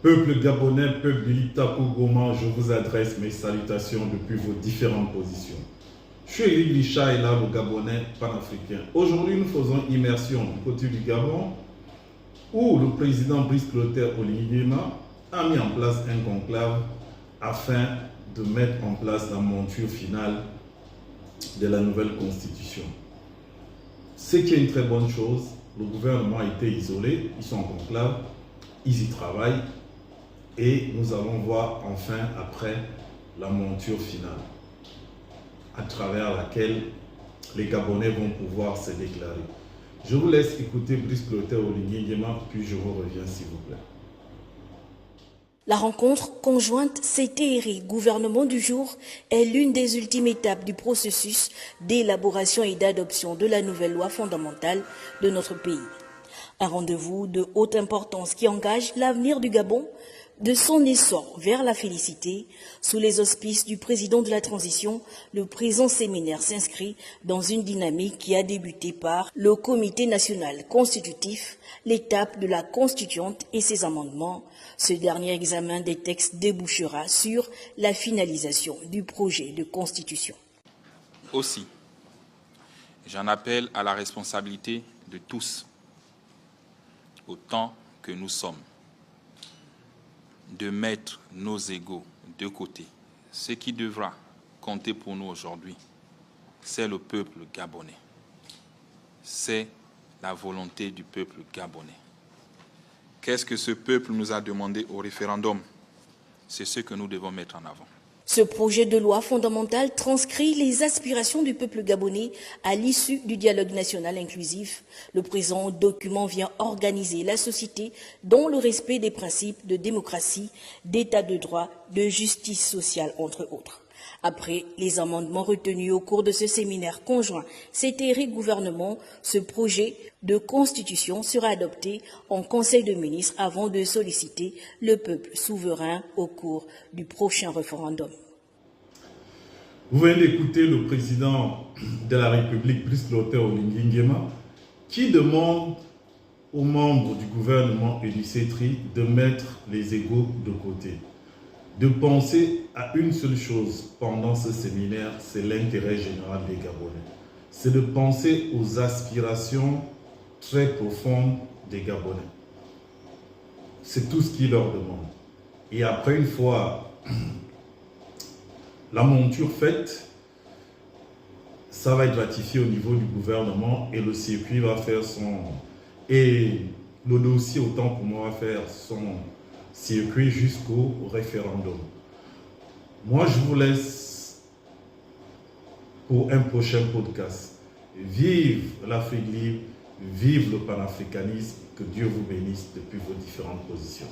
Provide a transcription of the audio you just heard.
Peuple gabonais, peuple de l'Iptako Goma, je vous adresse mes salutations depuis vos différentes positions. Je suis Elie Licha et là, le Gabonais panafricain. Aujourd'hui, nous faisons immersion du côté du Gabon où le président Brice Clotaire Oligui Nguema a mis en place un conclave afin de mettre en place la monture finale de la nouvelle constitution. Ce qui est une très bonne chose, le gouvernement a été isolé, ils sont en conclave, ils y travaillent et nous allons voir enfin après la monture finale à travers laquelle les Gabonais vont pouvoir se déclarer. Je vous laisse écouter Brice Clotaire Oligui Nguema, puis je vous reviens s'il vous plaît. La rencontre conjointe CTRI-Gouvernement du jour est l'une des ultimes étapes du processus d'élaboration et d'adoption de la nouvelle loi fondamentale de notre pays. Un rendez-vous de haute importance qui engage l'avenir du Gabon de son essor vers la félicité. Sous les auspices du président de la transition, le présent séminaire s'inscrit dans une dynamique qui a débuté par le Comité national constitutif, l'étape de la constituante et ses amendements. Ce dernier examen des textes débouchera sur la finalisation du projet de constitution. Aussi, j'en appelle à la responsabilité de tous, autant que nous sommes, de mettre nos égos de côté. Ce qui devra compter pour nous aujourd'hui, c'est le peuple gabonais. C'est la volonté du peuple gabonais. Qu'est-ce que ce peuple nous a demandé au référendum? C'est ce que nous devons mettre en avant. Ce projet de loi fondamentale transcrit les aspirations du peuple gabonais à l'issue du dialogue national inclusif. Le présent document vient organiser la société dans le respect des principes de démocratie, d'état de droit, de justice sociale, entre autres. Après les amendements retenus au cours de ce séminaire conjoint CTRI-Gouvernement, ce projet de constitution sera adopté en Conseil de ministres avant de solliciter le peuple souverain au cours du prochain référendum. Vous venez d'écouter le président de la République, Brice Clotaire Oligui Nguema, qui demande aux membres du gouvernement et du CETRI de mettre les égos de côté, de penser à une seule chose pendant ce séminaire, c'est l'intérêt général des Gabonais. C'est de penser aux aspirations très profondes des Gabonais. C'est tout ce qu'il leur demande. Et après, une fois la monture faite, ça va être ratifié au niveau du gouvernement et le circuit va faire son... Et le dossier, autant pour moi, va faire son circuit jusqu'au référendum. Moi, je vous laisse pour un prochain podcast. Vive l'Afrique libre, vive le panafricanisme, que Dieu vous bénisse depuis vos différentes positions.